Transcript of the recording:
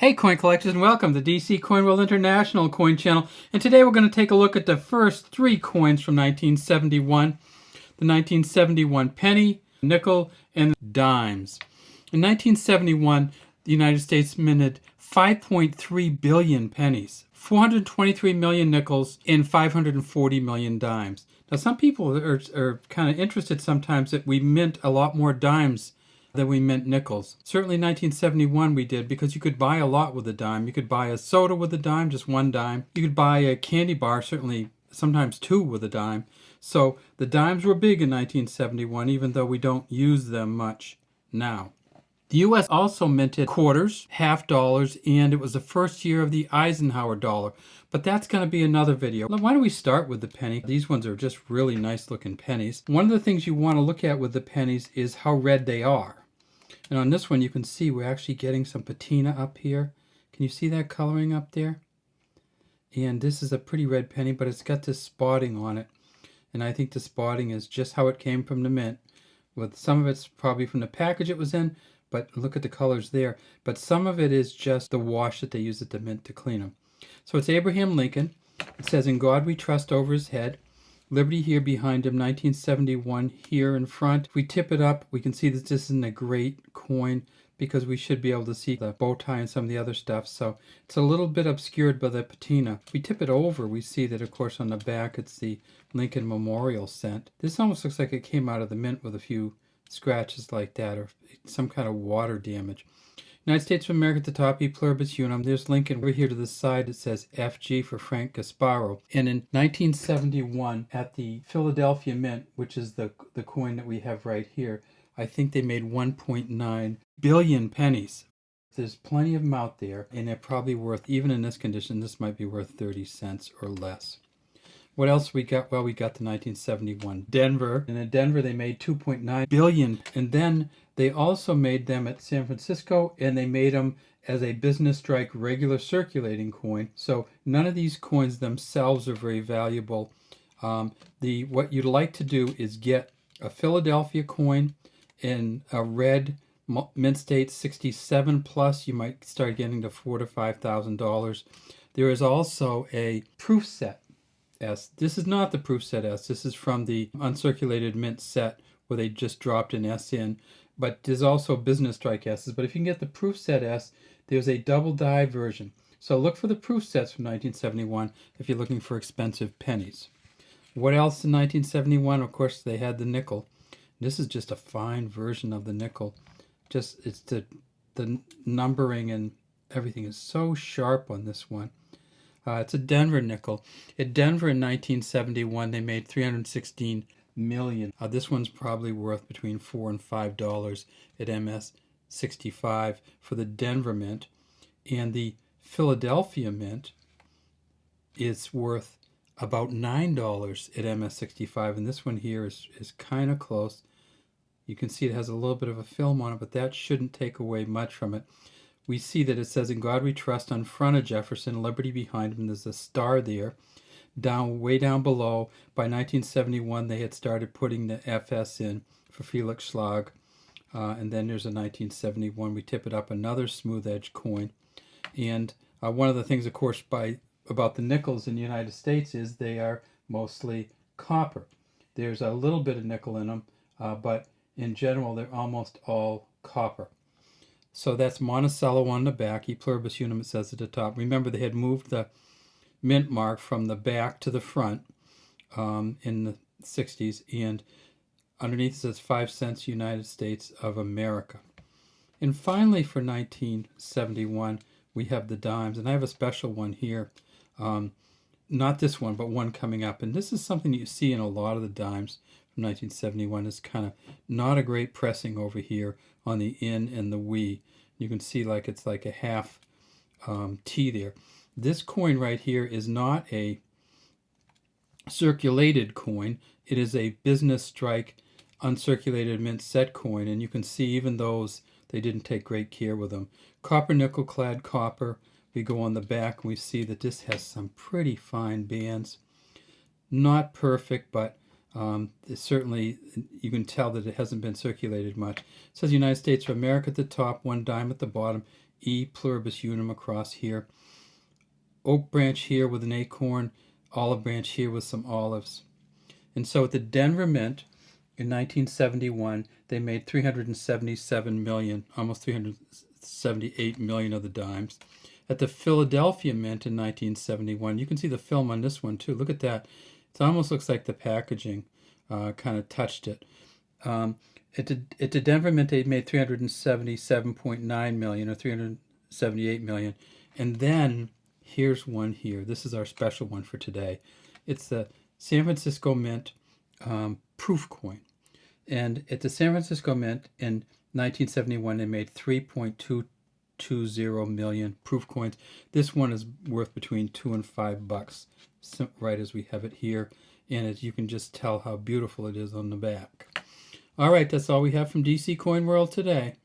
Hey coin collectors, and welcome to DC Coin World International Coin Channel. And today we're going to take a look at the first three coins from 1971. The 1971 penny, nickel, and dimes. In 1971, the United States minted 5.3 billion pennies, 423 million nickels, and 540 million dimes. Now some people are kind of interested sometimes that we mint a lot more dimes than we mint nickels. Certainly in 1971 we did, because you could buy a lot with a dime. You could buy a soda with a dime, just one dime. You could buy a candy bar, certainly sometimes two with a dime. So the dimes were big in 1971, even though we don't use them much now. The U.S. also minted quarters, half dollars, and it was the first year of the Eisenhower dollar. But that's going to be another video. Why don't we start with the penny? These ones are just really nice looking pennies. One of the things you want to look at with the pennies is how red they are. And on this one you can see we're actually getting some patina up here. Can you see that coloring up there? And this is a pretty red penny, but it's got this spotting on it. And I think the spotting is just how it came from the mint. With some of it's probably from the package it was in, but look at the colors there. But some of it is just the wash that they use at the mint to clean them. So it's Abraham Lincoln. It says, "In God we trust" over his head. Liberty here behind him, 1971 here in front. If we tip it up, we can see that this isn't a great coin, because we should be able to see the bow tie and some of the other stuff. So it's a little bit obscured by the patina. If we tip it over, we see that, of course, on the back it's the Lincoln Memorial cent. This almost looks like it came out of the mint with a few scratches like that, or some kind of water damage. United States of America at the top, E pluribus unum. There's Lincoln. Over here to the side it says FG for Frank Gasparo. And in 1971 at the Philadelphia Mint, which is the coin that we have right here, I think they made 1.9 billion pennies. There's plenty of them out there, and they're probably worth, even in this condition, this might be worth 30 cents or less. What else we got? Well, we got the 1971 Denver. And in Denver, they made 2.9 billion. And then they also made them at San Francisco, and they made them as a business strike regular circulating coin. So none of these coins themselves are very valuable. What you'd like to do is get a Philadelphia coin in a red mint state 67 plus. You might start getting to $4,000 to $5,000. There is also a proof set S. This is not the proof set S. This is from the uncirculated mint set where they just dropped an S in. But there's also business strike S's. But if you can get the proof set S, there's a double die version. So look for the proof sets from 1971 if you're looking for expensive pennies. What else in 1971? Of course, they had the nickel. This is just a fine version of the nickel. Just it's the numbering and everything is so sharp on this one. It's a Denver nickel. At Denver in 1971, they made 316 million. This one's probably worth between $4 and $5 at MS 65 for the Denver Mint. And the Philadelphia Mint is worth about $9 at MS 65. And this one here is kind of close. You can see it has a little bit of a film on it, but that shouldn't take away much from it. We see that it says, "In God we trust" on front of Jefferson, Liberty behind him. There's a star there. Way down below, by 1971, they had started putting the FS in for Felix Schlag. And then there's a 1971. We tip it up, another smooth edge coin. And one of the things, of course, about the nickels in the United States is they are mostly copper. There's a little bit of nickel in them, but in general, they're almost all copper. So that's Monticello on the back, E pluribus unum, it says at the top. Remember, they had moved the mint mark from the back to the front in the 60s, and underneath it says 5 cents United States of America. And finally, for 1971, we have the dimes, and I have a special one here. Not this one, but one coming up. And this is something that you see in a lot of the dimes from 1971. It's kind of not a great pressing over here on the in and the we. You can see it's like a half T there. This coin right here is not a circulated coin. It is a business strike uncirculated mint set coin. And you can see even those, they didn't take great care with them. Copper nickel clad copper. We go on the back and we see that this has some pretty fine bands. Not perfect, but certainly you can tell that it hasn't been circulated much. It says United States of America at the top, one dime at the bottom. E pluribus unum across here. Oak branch here with an acorn, olive branch here with some olives. And so at the Denver Mint in 1971, they made 377 million, almost 378 million of the dimes. At the Philadelphia Mint in 1971, you can see the film on this one too. Look at that. It almost looks like the packaging kind of touched it. At the Denver Mint, they made 377.9 million or 378 million. And then here's one here. This is our special one for today. It's the San Francisco Mint proof coin. And at the San Francisco Mint in 1971, they made 3.220 million proof coins. This one is worth between $2 and $5, right as we have it here. And as you can just tell how beautiful it is on the back. All right, that's all we have from DC Coin World today.